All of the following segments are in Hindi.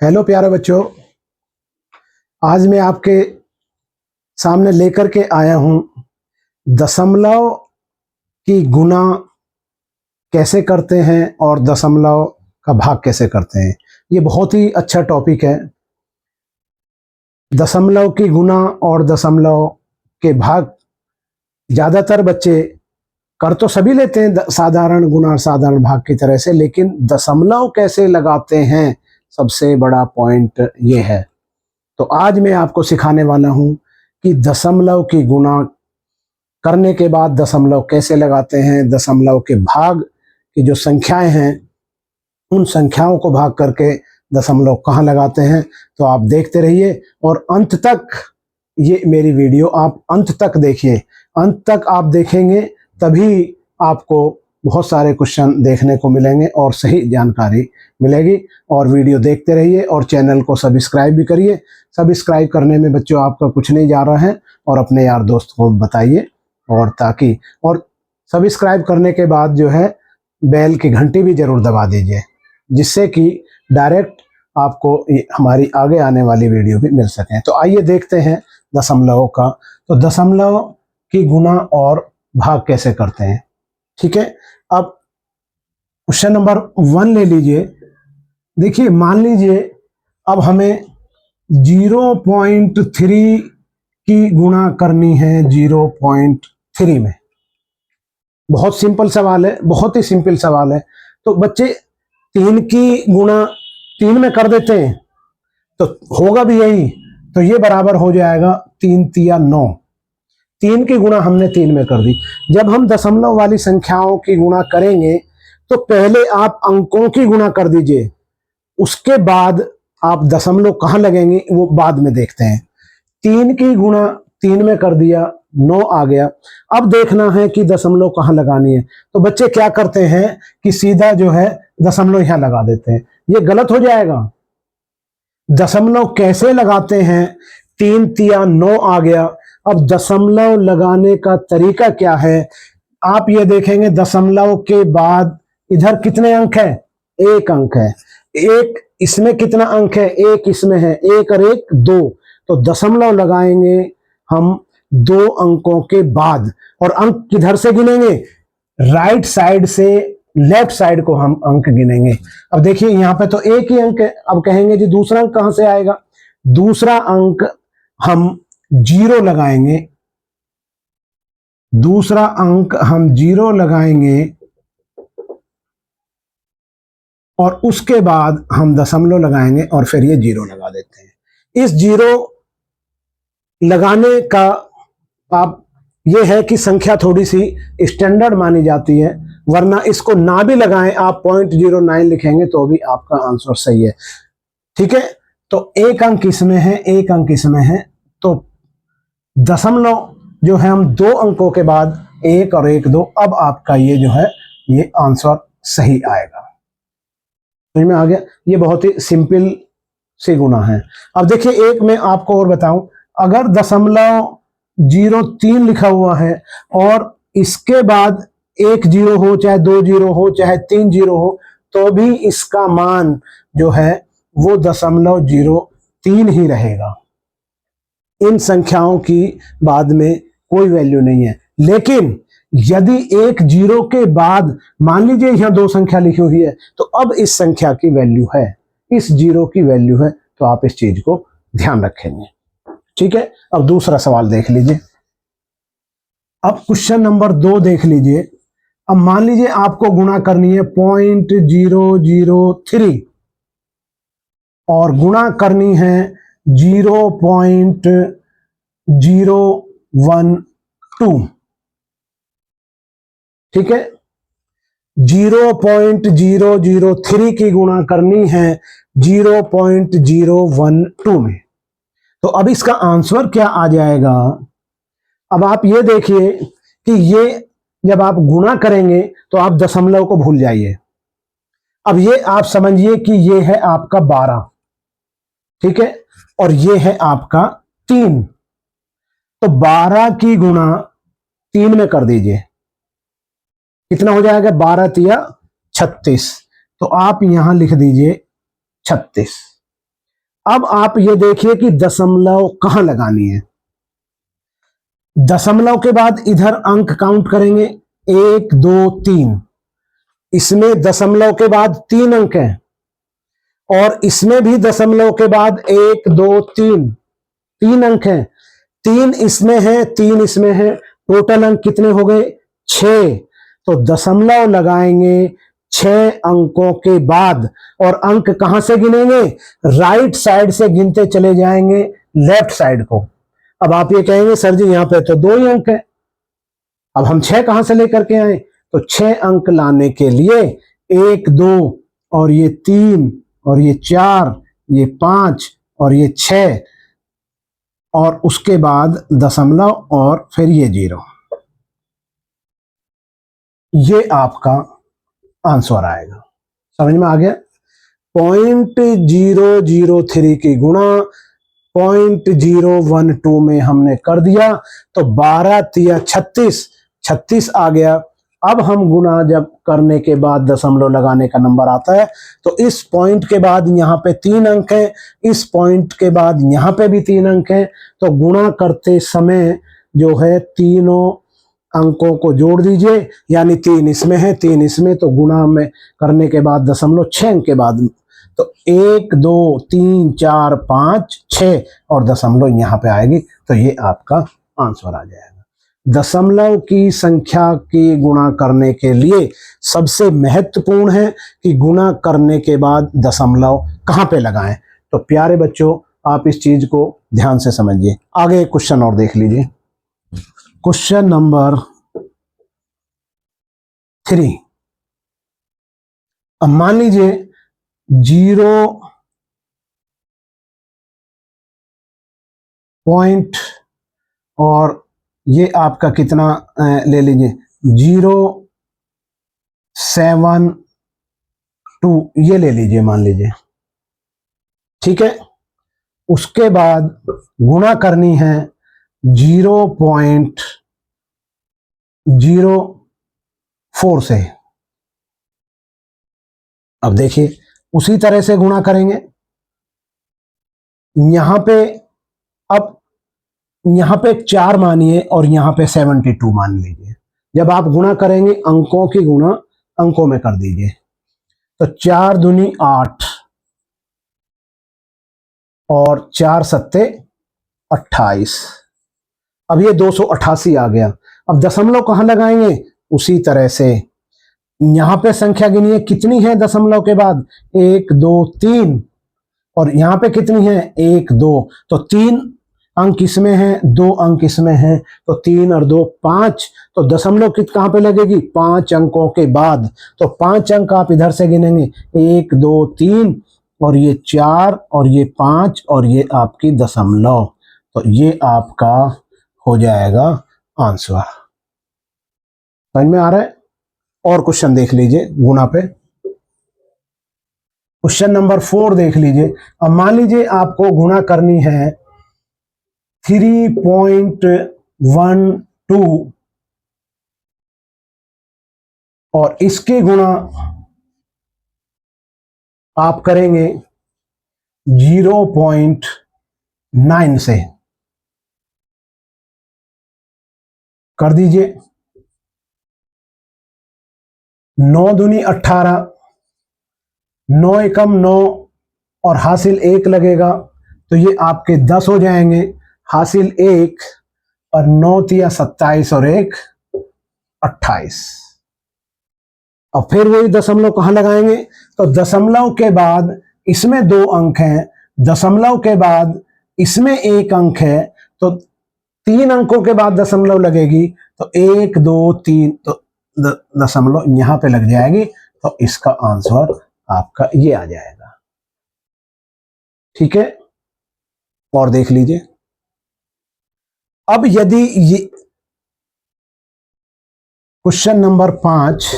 हेलो प्यारे बच्चों, आज मैं आपके सामने लेकर के आया हूं दशमलव की गुणा कैसे करते हैं और दशमलव का भाग कैसे करते हैं। ये बहुत ही अच्छा टॉपिक है। दशमलव की गुणा और दशमलव के भाग ज़्यादातर बच्चे कर तो सभी लेते हैं साधारण गुणा और साधारण भाग की तरह से, लेकिन दशमलव कैसे लगाते हैं सबसे बड़ा पॉइंट ये है। तो आज मैं आपको सिखाने वाला हूं कि दशमलव की गुणा करने के बाद दशमलव कैसे लगाते हैं, दशमलव के भाग की जो संख्याएं हैं उन संख्याओं को भाग करके दशमलव कहाँ लगाते हैं। तो आप देखते रहिए और अंत तक ये मेरी वीडियो आप अंत तक देखिए। अंत तक आप देखेंगे तभी आपको बहुत सारे क्वेश्चन देखने को मिलेंगे और सही जानकारी मिलेगी। और वीडियो देखते रहिए और चैनल को सब्सक्राइब भी करिए। सब्सक्राइब करने में बच्चों आपका कुछ नहीं जा रहा है, और अपने यार दोस्त को बताइए, और ताकि और सब्सक्राइब करने के बाद जो है बेल की घंटी भी जरूर दबा दीजिए, जिससे कि डायरेक्ट आपको हमारी आगे आने वाली वीडियो भी मिल सकें। तो आइए देखते हैं दशमलव का। तो दशमलव की गुणा और भाग कैसे करते हैं, ठीक है। अब क्वेश्चन नंबर 1 ले लीजिए। देखिए, मान लीजिए अब हमें 0.3 की गुणा करनी है 0.3 में। बहुत सिंपल सवाल है, बहुत ही सिंपल सवाल है। तो बच्चे 3 की गुणा 3 में कर देते हैं तो होगा भी यही। तो ये बराबर हो जाएगा 3 तिया 9। 3 की गुणा हमने 3 में कर दी। जब हम दशमलव वाली संख्याओं की गुणा करेंगे तो पहले आप अंकों की गुणा कर दीजिए, उसके बाद आप दशमलव कहाँ लगेंगे वो बाद में देखते हैं। 3 की गुणा 3 में कर दिया, 9 आ गया। अब देखना है कि दशमलव कहाँ लगानी है। तो बच्चे क्या करते हैं कि सीधा जो है दशमलव यहां लगा देते हैं। ये गलत हो जाएगा। दशमलव कैसे लगाते हैं? 3 तिया 9 आ गया। अब दशमलव लगाने का तरीका क्या है? आप ये देखेंगे दशमलव के बाद इधर कितने अंक है? 1 अंक है। एक इसमें कितना अंक है? 1 इसमें है। 1 और 1 2। तो दशमलव लगाएंगे हम 2 अंकों के बाद, और अंक किधर से गिनेंगे? राइट साइड से लेफ्ट साइड को हम अंक गिनेंगे। अब देखिए यहां पे तो 1 ही अंक है। अब कहेंगे जी दूसरा अंक कहां से आएगा? दूसरा अंक हम 0 लगाएंगे। दूसरा अंक हम 0 लगाएंगे और उसके बाद हम दशमलव लगाएंगे और फिर ये 0 लगा देते हैं। इस 0 लगाने का आप ये है कि संख्या थोड़ी सी स्टैंडर्ड मानी जाती है, वरना इसको ना भी लगाएं आप 0.09 लिखेंगे तो भी आपका आंसर सही है, ठीक है। तो 1 अंक इसमें है, 1 अंक इसमें है। तो दशमलव जो है हम 2 अंकों के बाद 1 और 1 2। अब आपका ये जो है ये आंसर सही आएगा। समझ में आ गया? ये बहुत ही सिंपल सी गुणा है। अब देखिए एक मैं आपको और बताऊं, अगर दशमलव 0.3 लिखा हुआ है और इसके बाद 1 0 हो, चाहे 2 0 हो, चाहे 3 0 हो, तो भी इसका मान जो है वो 0.03 ही रहेगा। इन संख्याओं की बाद में कोई वैल्यू नहीं है। लेकिन यदि 1 0 के बाद मान लीजिए यहां 2 संख्या लिखी हुई है, तो अब इस संख्या की वैल्यू है, इस 0 की वैल्यू है। तो आप इस चीज को ध्यान रखेंगे, ठीक है। अब दूसरा सवाल देख लीजिए। अब क्वेश्चन नंबर 2 देख लीजिए। अब मान लीजिए आपको गुणा करनी है 0.003 और गुणा करनी है 0.012, ठीक है। 0.003 की गुणा करनी है 0.012 में। तो अब इसका आंसर क्या आ जाएगा? अब आप ये देखिए कि ये जब आप गुणा करेंगे तो आप दशमलव को भूल जाइए। अब ये आप समझिए कि ये है आपका 12, ठीक है, और ये है आपका 3। तो 12 की गुणा 3 में कर दीजिए, कितना हो जाएगा? 12 तिया 36। तो आप यहां लिख दीजिए 36, अब आप ये देखिए कि दशमलव कहां लगानी है। दशमलव के बाद इधर अंक काउंट करेंगे, 1 2 3। इसमें दशमलव के बाद 3 अंक हैं और इसमें भी दशमलव के बाद 1 2 3 3 अंक हैं। 3 इसमें है, 3 इसमें है, टोटल अंक कितने हो गए? 6। तो दशमलव लगाएंगे 6 अंकों के बाद और अंक कहां से गिनेंगे? राइट साइड से गिनते चले जाएंगे लेफ्ट साइड को। अब आप ये कहेंगे सर जी यहां पे तो 2 ही अंक है, अब हम 6 कहां से लेकर के आए? तो 6 अंक लाने के लिए 1 2 और ये 3 और ये 4 ये 5 और ये 6 और उसके बाद दशमलव और फिर ये 0। ये आपका आंसर आएगा। समझ में आ गया? 0.003 की गुणा 0.012 में हमने कर दिया तो 12 तिया 36 आ गया। अब हम गुणा जब करने के बाद दशमलव लगाने का नंबर आता है तो इस पॉइंट के बाद यहाँ पे 3 अंक है, इस पॉइंट के बाद यहाँ पे भी 3 अंक है। तो गुणा करते समय जो है तीनों अंकों को जोड़ दीजिए, यानी 3 इसमें है 3 इसमें, तो गुणा में करने के बाद दशमलव 6 अंक के बाद तो 1 2 3 4 5 6 और दशमलव यहाँ पे आएगी। तो ये आपका आंसर आ जाएगा। दशमलव की संख्या की गुणा करने के लिए सबसे महत्वपूर्ण है कि गुणा करने के बाद दशमलव कहाँ पे लगाएं। तो प्यारे बच्चों आप इस चीज को ध्यान से समझिए। आगे क्वेश्चन और देख लीजिए। Question number 3। अब मान लीजिए 0 पॉइंट और ये आपका कितना ले लीजिए 0.72 ये ले लीजिए मान लीजिए, ठीक है। उसके बाद गुणा करनी है 0.04 से। अब देखिए उसी तरह से गुणा करेंगे यहां पे। अब यहां पे 4 मानिए और यहां पे 72 मान लीजिए। जब आप गुणा करेंगे अंकों की गुणा अंकों में कर दीजिए तो 4 दूनी 8 और 4 सत्ते 28। अब ये 288 आ गया। अब दशमलव कहां लगाएंगे? उसी तरह से यहां पे संख्या गिनिए कितनी है दशमलव के बाद 1 2 3 और यहां पे कितनी है 1 2। तो 3 अंक इसमें है 2 अंक इसमें है तो 3 और 2 5। तो दशमलव कहां पे लगेगी? 5 अंकों के बाद। तो 5 अंक आप इधर से गिनेंगे 1 2 3 और ये 4 और ये 5 और ये आपकी दशमलव। तो ये आपका हो जाएगा आंसर। समझ में आ रहा है? और क्वेश्चन देख लीजिए गुणा पे। क्वेश्चन नंबर 4 देख लीजिए। अब मान लीजिए आपको गुणा करनी है 3.12 और इसकी गुणा आप करेंगे 0.9 से। कर दीजिए 9 दूनी 18, 9 एकम 9 और हासिल 1 लगेगा तो ये आपके 10 हो जाएंगे। हासिल 1 और 9 तिया 27 और 1 28। और फिर वही दशमलव कहां लगाएंगे? तो दशमलव के बाद इसमें 2 अंक हैं, दशमलव के बाद इसमें 1 अंक है तो 3 अंकों के बाद दशमलव लगेगी तो 1 2 3 तो दशमलव यहां पे लग जाएगी। तो इसका आंसर आपका ये आ जाएगा। ठीक है, और देख लीजिए। अब यदि ये क्वेश्चन नंबर 5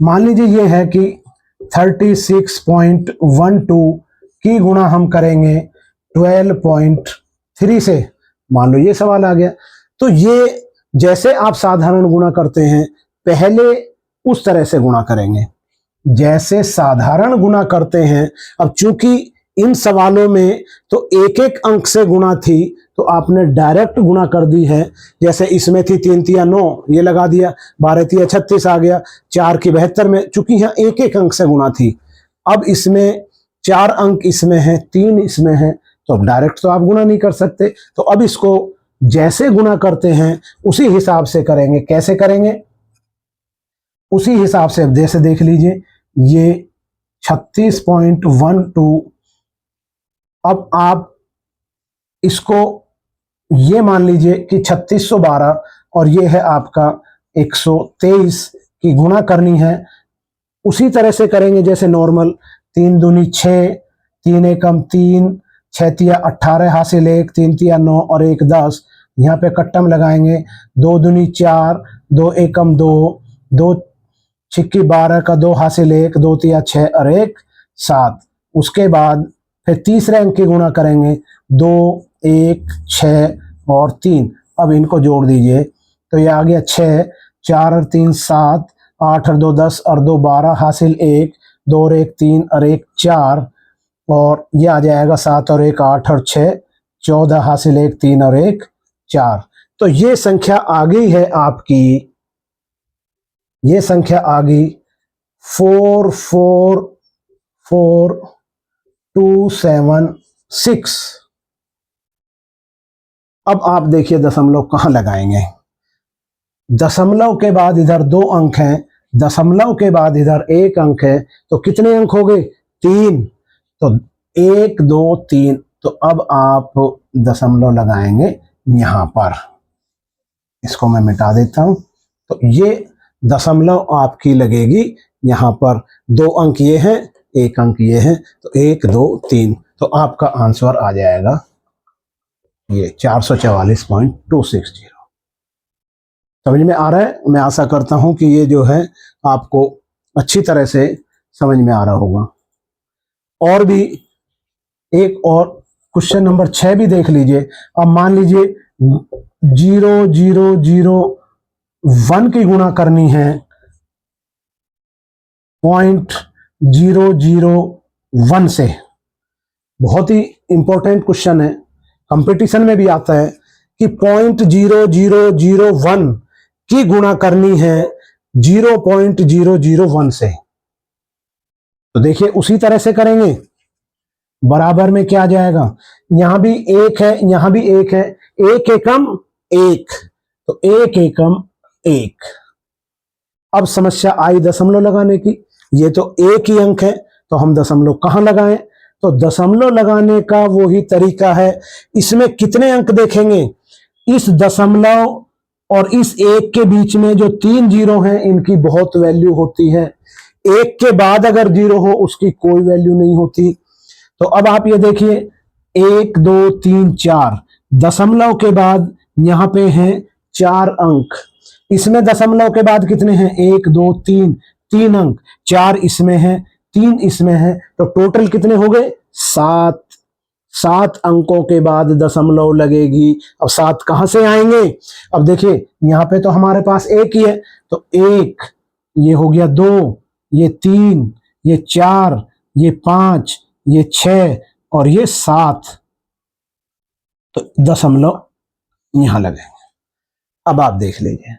मान लीजिए ये है कि 36.12 की गुणा हम करेंगे 12.3 से। मान लो ये सवाल आ गया। तो ये जैसे आप साधारण गुणा करते हैं पहले उस तरह से गुणा करेंगे जैसे साधारण गुणा करते हैं। अब चूंकि इन सवालों में तो एक एक अंक से गुणा थी, तो आपने डायरेक्ट गुणा कर दी है। जैसे इसमें थी 3 तिया 9, ये लगा दिया, 12 तिया 36 आ गया, 4 की 72 में, चूंकि यहाँ एक एक अंक से गुणा थी। अब इसमें 4 अंक इसमें है, 3 इसमें है, तो अब डायरेक्ट तो आप गुणा नहीं कर सकते। तो अब इसको जैसे गुणा करते हैं उसी हिसाब से करेंगे। कैसे करेंगे? उसी हिसाब से। अब जैसे देख लीजिए, ये 36.12, अब आप इसको ये मान लीजिए कि 3612 और ये है आपका 123 की गुणा करनी है। उसी तरह से करेंगे जैसे नॉर्मल। 3 दूनी 6, 3 एकम 3, 6 तिया 18 हासिल 1, 3 तिया 9 और 1 10। यहाँ पे कट्टम लगाएंगे। 2 दूनी 4, 2 एकम 2, 2 छिक्की 12 का 2 हासिल 1, 2 तिया 6 और 1 7। उसके बाद फिर तीसरे अंक की गुणा करेंगे। 2, 1, 6 और 3। अब इनको जोड़ दीजिए तो ये आ गया 6, 4 और 3 7, 8 और 2 10 और 2 12 हासिल 1, 2 और 1 3 और 1 4, और ये आ जाएगा 7 और 1 8 और 6 14 हासिल 1 3 और 1 4। तो ये संख्या आ गई है आपकी, ये संख्या आ गई 444276। अब आप देखिए दशमलव कहां लगाएंगे। दशमलव के बाद इधर 2 अंक हैं, दशमलव के बाद इधर 1 अंक है, तो कितने अंक हो गए? 3। तो 1 2 3। तो अब आप दशमलव लगाएंगे यहां पर। इसको मैं मिटा देता हूं। तो ये दशमलव आपकी लगेगी यहां पर। 2 अंक ये हैं, 1 अंक ये है, तो 1 2 3। तो आपका आंसर आ जाएगा ये 444.260। समझ में आ रहा है? मैं आशा करता हूं कि ये जो है आपको अच्छी तरह से समझ में आ रहा होगा। और भी एक और क्वेश्चन नंबर 6 भी देख लीजिए। अब मान लीजिए 0.001 की गुणा करनी है 0.001 से। बहुत ही इंपॉर्टेंट क्वेश्चन है, कंपटीशन में भी आता है कि 0.0001 की गुणा करनी है 0.001 से। तो देखिए उसी तरह से करेंगे। बराबर में क्या आ जाएगा? यहां भी 1 है, यहां भी 1 है, 1 एकम 1, तो 1 एकम 1। अब समस्या आई दशमलव लगाने की। ये तो एक ही अंक है, तो हम दशमलव कहां लगाएं? तो दशमलव लगाने का वही तरीका है। इसमें कितने अंक देखेंगे? इस दशमलव और इस 1 के बीच में जो 3 जीरो हैं, इनकी बहुत वैल्यू होती है। 1 के बाद अगर 0 हो उसकी कोई वैल्यू नहीं होती। तो अब आप ये देखिए 1 2 3 4, दशमलव के बाद यहां पे हैं 4 अंक। इसमें दशमलव के बाद कितने हैं? 1 2 3, 3 अंक। 4 इसमें है, 3 इसमें है, तो टोटल कितने हो गए? 7। 7 अंकों के बाद दशमलव लगेगी। अब 7 कहां से आएंगे? अब देखिए यहां पे तो हमारे पास 1 ही है, तो 1, ये हो गया 2, ये 3, ये 4, ये 5, ये 6 और ये 7। तो दशमलव यहां लगेंगे। अब आप देख लीजिए,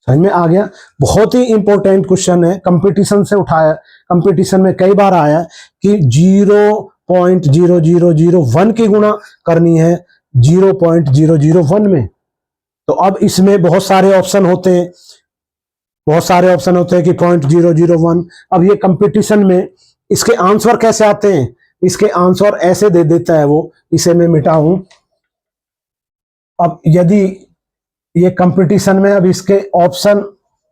समझ में आ गया? बहुत ही इंपॉर्टेंट क्वेश्चन है, कंपटीशन से उठाया, कंपटीशन में कई बार आया कि 0.0001 की गुणा करनी है 0.001 में। तो अब इसमें बहुत सारे ऑप्शन होते हैं, बहुत सारे ऑप्शन होते हैं कि 0.001। अब ये कंपटीशन में इसके आंसर कैसे आते हैं? इसके आंसर ऐसे दे देता है वो, इसे मैं मिटाऊं। अब यदि ये कंपटीशन में, अब इसके ऑप्शन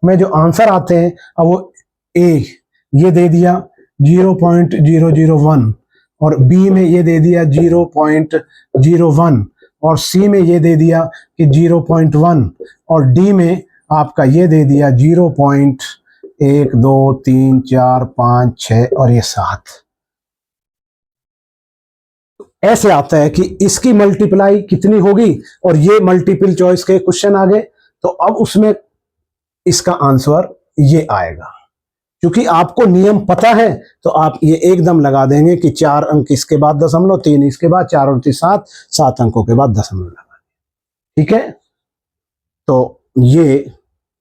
में जो आंसर आते हैं, अब वो ए ये दे दिया 0.001, और बी में ये दे दिया 0.01, और सी में ये दे दिया कि 0.1, और डी में आपका ये दे दिया 0.1 2 3 4 5 6 और ये 7। ऐसे आता है कि इसकी मल्टीप्लाई कितनी होगी, और ये मल्टीपल चॉइस के क्वेश्चन आ गए, तो अब उसमें इसका आंसर ये आएगा। क्योंकि आपको नियम पता है तो आप ये एकदम लगा देंगे कि 4 अंक इसके बाद दशमलव, 3 इसके बाद, 4 और 3 7, 7 अंकों के बाद दशमलव लगा। ठीक है, तो ये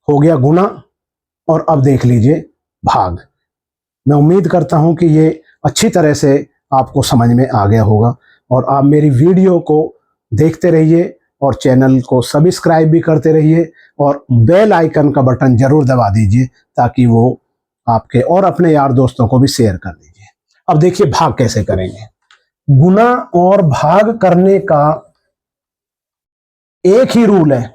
हो गया गुणा। और अब देख लीजिए भाग। मैं उम्मीद करता हूं कि ये अच्छी तरह से आपको समझ में आ गया होगा, और आप मेरी वीडियो को देखते रहिए और चैनल को सब्सक्राइब भी करते रहिए और बेल आइकन का बटन जरूर दबा दीजिए ताकि वो आपके और अपने यार दोस्तों को भी शेयर कर दीजिए। अब देखिए भाग कैसे करेंगे। गुणा और भाग करने का एक ही रूल है।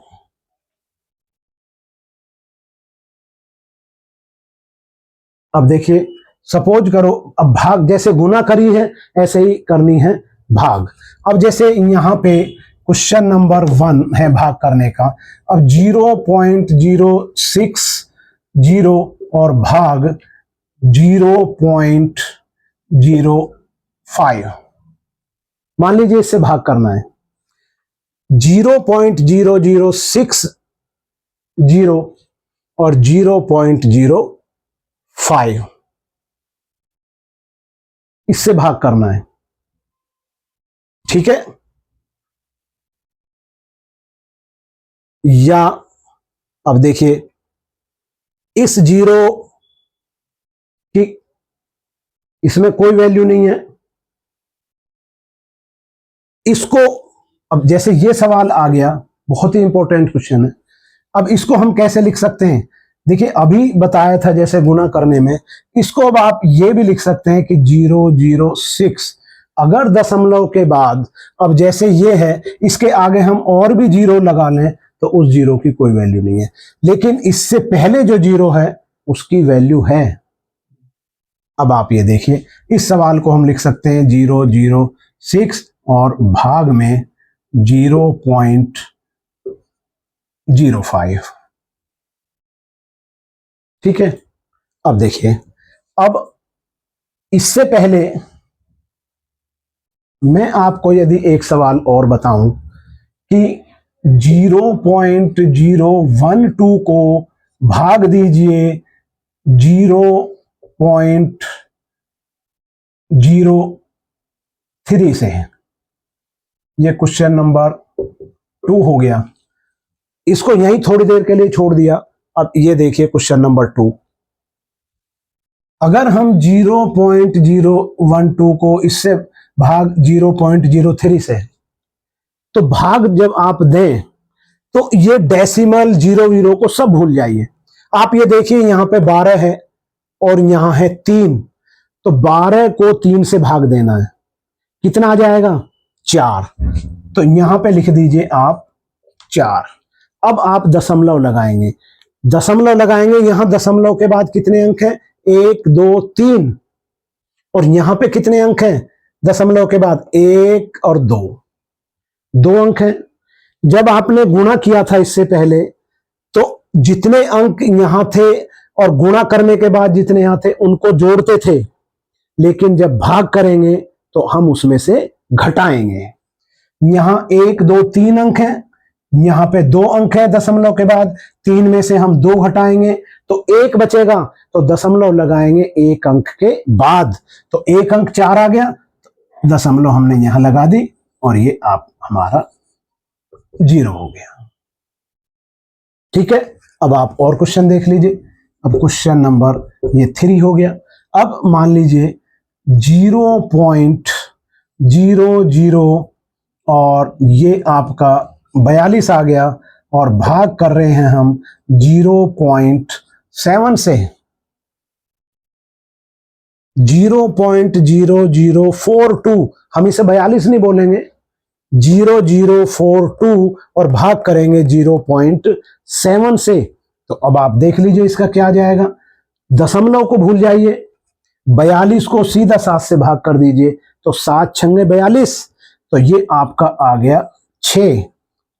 अब देखिए, सपोज करो, अब भाग जैसे गुणा करी है ऐसे ही करनी है भाग। अब जैसे यहाँ पे क्वेश्चन नंबर 1 है भाग करने का। अब 0.060 और भाग 0.05, मान लीजिए इससे भाग करना है। 0.0060 और 0.05 इससे भाग करना है। ठीक है, या अब देखिए इस 0 की इसमें कोई वैल्यू नहीं है, इसको अब जैसे ये सवाल आ गया, बहुत ही इंपॉर्टेंट क्वेश्चन है। अब इसको हम कैसे लिख सकते हैं? देखिए अभी बताया था जैसे गुणा करने में, इसको अब आप ये भी लिख सकते हैं कि 006। अगर दशमलव के बाद अब जैसे ये है, इसके आगे हम और भी 0 लगा लें तो उस 0 की कोई वैल्यू नहीं है, लेकिन इससे पहले जो 0 है उसकी वैल्यू है। अब आप ये देखिए, इस सवाल को हम लिख सकते हैं 006 और भाग में 0.05। ठीक है, अब देखिए, अब इससे पहले मैं आपको यदि एक सवाल और बताऊं कि 0.012 को भाग दीजिए 0.03 से, ये क्वेश्चन नंबर 2 हो गया। इसको यहीं थोड़ी देर के लिए छोड़ दिया। अब ये देखिए क्वेश्चन नंबर 2, अगर हम 0.012 को इससे भाग 0.03 से, तो भाग जब आप दें तो ये डेसिमल 0 को सब भूल जाइए। आप ये देखिए यहाँ पे 12 है और यहाँ है 3, तो 12 को 3 से भाग देना है, कितना आ जाएगा? 4। तो यहाँ पे लिख दीजिए आप 4। अब आप दशमलव लगाएंगे, यहां दशमलव के बाद कितने अंक हैं? 1 2 3, और यहां पे कितने अंक हैं दशमलव के बाद? 1 और 2 अंक हैं। जब आपने गुणा किया था इससे पहले, तो जितने अंक यहां थे और गुणा करने के बाद जितने यहां थे उनको जोड़ते थे, लेकिन जब भाग करेंगे तो हम उसमें से घटाएंगे। यहां 1 2 3 अंक हैं, यहां पे 2 अंक है दशमलव के बाद, 3 में से हम 2 घटाएंगे तो 1 बचेगा, तो दशमलव लगाएंगे 1 अंक के बाद, तो 1 अंक 4 आ गया, दशमलव हमने यहां लगा दी और ये आप हमारा 0 हो गया। ठीक है, अब आप और क्वेश्चन देख लीजिए। अब क्वेश्चन नंबर ये 3 हो गया। अब मान लीजिए 0.00 और ये आपका 42 आ गया, और भाग कर रहे हैं हम 0.7 से। 0.0042, हम इसे 42 नहीं बोलेंगे, 0042, और भाग करेंगे 0.7 से। तो अब आप देख लीजिए इसका क्या आ जाएगा। दशमलव को भूल जाइए, 42 को सीधा 7 से भाग कर दीजिए, तो 7 छंगे 42, तो ये आपका आ गया 6।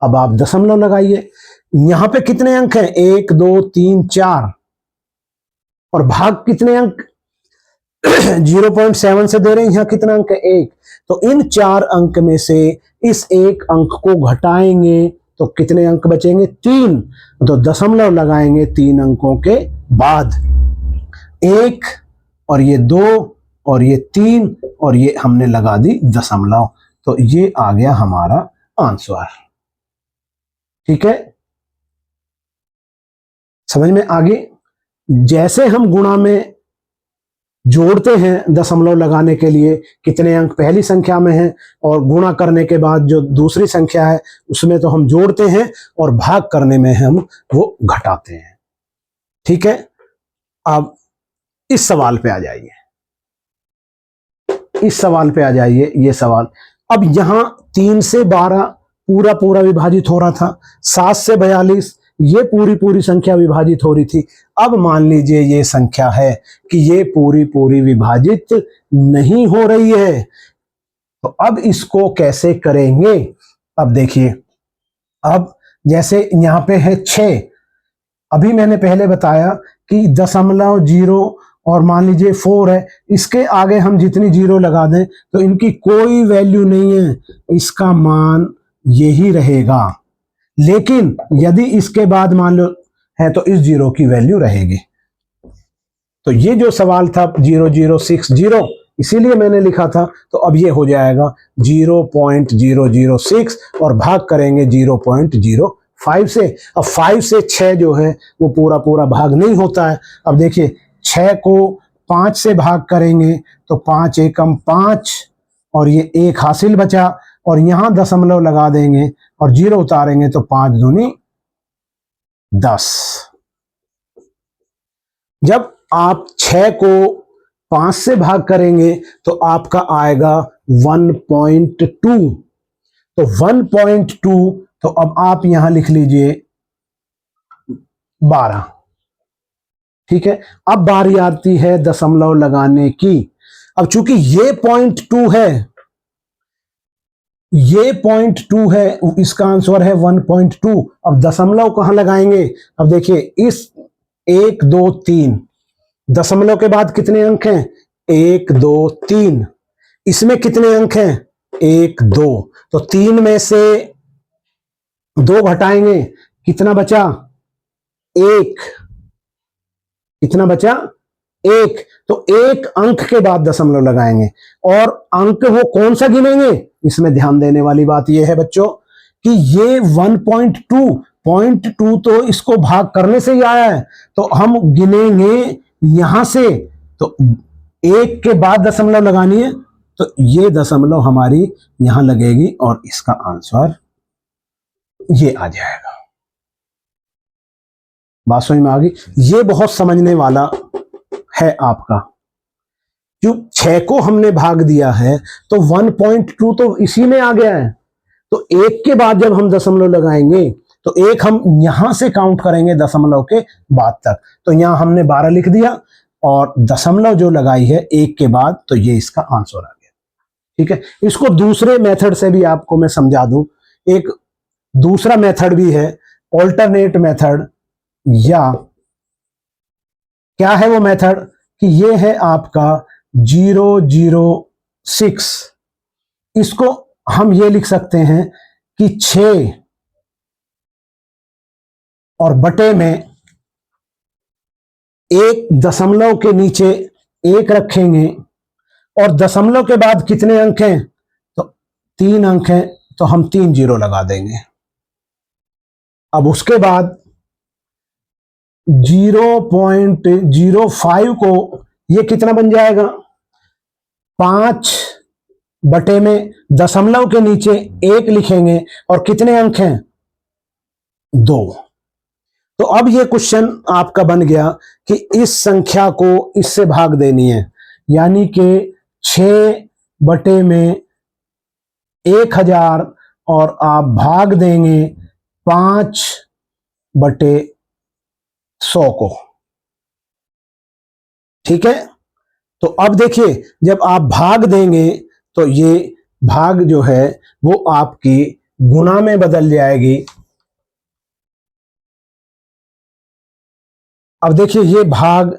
अब आप दशमलव लगाइए, यहां पे कितने अंक हैं? 1 2 3 4, और भाग कितने अंक 0.7 से दे रहे हैं, यहां कितना अंक है? 1। तो इन 4 अंक में से इस 1 अंक को घटाएंगे तो कितने अंक बचेंगे? 3। तो दशमलव लगाएंगे 3 अंकों के बाद। 1 और ये 2 और ये 3 और ये हमने लगा दी दशमलव, तो ये आ गया हमारा आंसर। ठीक है, समझ में आ गई। जैसे हम गुणा में जोड़ते हैं दशमलव लगाने के लिए, कितने अंक पहली संख्या में हैं और गुणा करने के बाद जो दूसरी संख्या है उसमें तो हम जोड़ते हैं और भाग करने में हम वो घटाते हैं। ठीक है, अब इस सवाल पे आ जाइए, इस सवाल पे आ जाइए। ये सवाल, अब यहां 3 से 12 पूरा पूरा विभाजित हो रहा था, 7 से 42 ये पूरी पूरी संख्या विभाजित हो रही थी। अब मान लीजिए ये संख्या है कि ये पूरी पूरी विभाजित नहीं हो रही है, तो अब इसको कैसे करेंगे। अब देखिए, अब जैसे यहां पे है 6, अभी मैंने पहले बताया कि दशमलव 0 और मान लीजिए 4 है, इसके आगे हम जितनी 0 लगा दें तो इनकी कोई वैल्यू नहीं है, इसका मान यही रहेगा। लेकिन यदि इसके बाद मान लो है तो इस 0 की वैल्यू रहेगी। तो ये जो सवाल था 0060, इसीलिए मैंने लिखा था। तो अब ये हो जाएगा 0.006 और भाग करेंगे 0.05 से। अब 5 से 6 जो है वो पूरा पूरा भाग नहीं होता है। अब देखिए 6 को 5 से भाग करेंगे तो 5 एकम 5 और ये 1 हासिल बचा, और यहां दशमलव लगा देंगे और 0 उतारेंगे तो 5 दूनी 10। जब आप 6 को 5 से भाग करेंगे तो आपका आएगा 1.2। तो 1.2, तो अब आप यहां लिख लीजिए 12। ठीक है, अब बारी आती है दशमलव लगाने की। अब चूंकि ये 0.2 है, ये 0.2 है, इसका आंसर है 1.2। अब दशमलव कहां लगाएंगे। अब देखिए इस 1 2 3 दशमलव के बाद कितने अंक हैं, 1 2 3। इसमें कितने अंक हैं, 1 2। तो 3 में से 2 घटाएंगे, कितना बचा, 1। कितना बचा, 1। तो 1 अंक के बाद दशमलव लगाएंगे, और अंक वो कौन सा गिनेंगे। इसमें ध्यान देने वाली बात यह है बच्चों कि ये 1.2 तो इसको भाग करने से ही आया है, तो हम गिनेंगे यहां से। तो 1 के बाद दशमलव लगानी है, तो ये दशमलव हमारी यहां लगेगी और इसका आंसर ये आ जाएगा। बात समझ में आ गई। ये बहुत समझने वाला है आपका। जो 6 को हमने भाग दिया है तो 1.2 तो इसी में आ गया है। तो 1 के बाद जब हम दशमलव लगाएंगे तो 1 हम यहां से काउंट करेंगे दशमलव के बाद तक। तो यहां हमने 12 लिख दिया और दशमलव जो लगाई है 1 के बाद, तो ये इसका आंसर आ गया। ठीक है, इसको दूसरे मेथड से भी आपको मैं समझा दूं। एक दूसरा मेथड भी है, ऑल्टरनेट मेथड, या क्या है वो मेथड कि ये है आपका 006। इसको हम ये लिख सकते हैं कि 6 और बटे में 1 दशमलव के नीचे 1 रखेंगे, और दशमलव के बाद कितने अंक हैं, तो 3 अंक हैं, तो हम 3 0 लगा देंगे। अब उसके बाद 0.05 को ये कितना बन जाएगा, 5 बटे में दशमलव के नीचे 1 लिखेंगे, और कितने अंक हैं, 2। तो अब ये क्वेश्चन आपका बन गया कि इस संख्या को इससे भाग देनी है, यानी कि 6 बटे में 1000 और आप भाग देंगे 5 बटे 100 को। ठीक है, तो अब देखिए जब आप भाग देंगे तो ये भाग जो है वो आपकी गुणा में बदल जाएगी। अब देखिए ये भाग,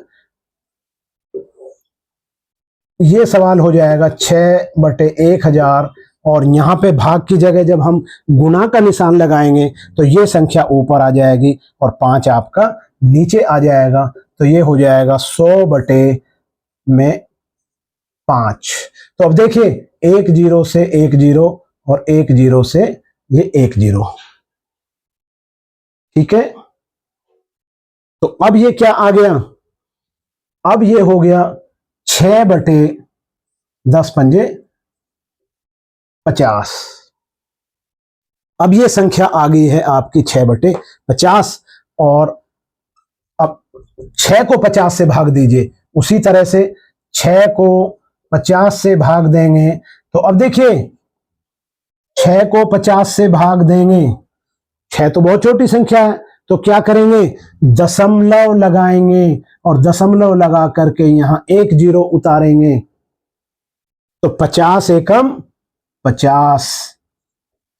ये सवाल हो जाएगा 6 बटे 1000, और यहां पे भाग की जगह जब हम गुणा का निशान लगाएंगे तो ये संख्या ऊपर आ जाएगी और 5 आपका नीचे आ जाएगा तो ये हो जाएगा 100/5। तो अब देखिए 1 0 से 1 0 और 1 0 से ये 1 0, ठीक है। तो अब ये क्या आ गया, अब ये हो गया 6/10⁻50। अब ये संख्या आ गई है आपकी 6/50। और अब 6 को 50 से भाग दीजिए, उसी तरह से 6 को 50 से भाग देंगे तो अब देखिए 6 को 50 से भाग देंगे, 6 तो बहुत छोटी संख्या है, तो क्या करेंगे, दशमलव लगाएंगे और दशमलव लगा करके यहां 1 0 उतारेंगे तो 50 एकम 50,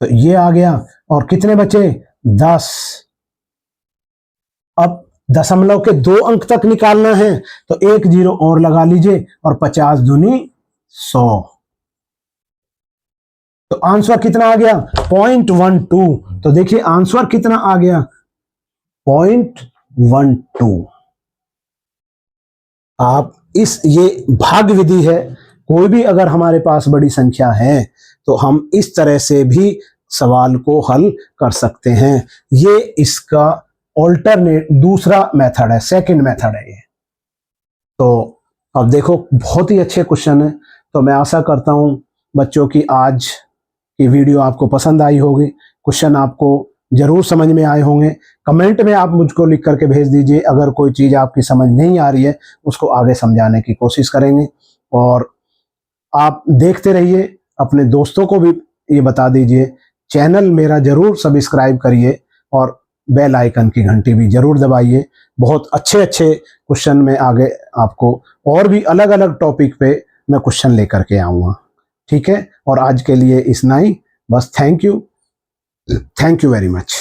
तो ये आ गया। और कितने बचे, 10। अब दशमलव के 2 अंक तक निकालना है तो 1 0 और लगा लीजिए और 50 दूनी 100। तो आंसर कितना आ गया, 0.12। तो देखिए आंसर कितना आ गया, 0.12। आप ये भाग विधि है, कोई भी अगर हमारे पास बड़ी संख्या है तो हम इस तरह से भी सवाल को हल कर सकते हैं। ये इसका ऑल्टरनेट दूसरा मेथड है, सेकंड मेथड है ये। तो अब देखो बहुत ही अच्छे क्वेश्चन है। तो मैं आशा करता हूं बच्चों की आज की वीडियो आपको पसंद आई होगी, क्वेश्चन आपको जरूर समझ में आए होंगे। कमेंट में आप मुझको लिख करके भेज दीजिए, अगर कोई चीज़ आपकी समझ नहीं आ रही है उसको आगे समझाने की कोशिश करेंगे। और आप देखते रहिए, अपने दोस्तों को भी ये बता दीजिए, चैनल मेरा जरूर सब्सक्राइब करिए और बेल आइकन की घंटी भी जरूर दबाइए। बहुत अच्छे अच्छे क्वेश्चन में आगे आपको और भी अलग अलग टॉपिक पे मैं क्वेश्चन लेकर के आऊँगा, ठीक है। और आज के लिए इतना ही, बस थैंक यू वेरी मच।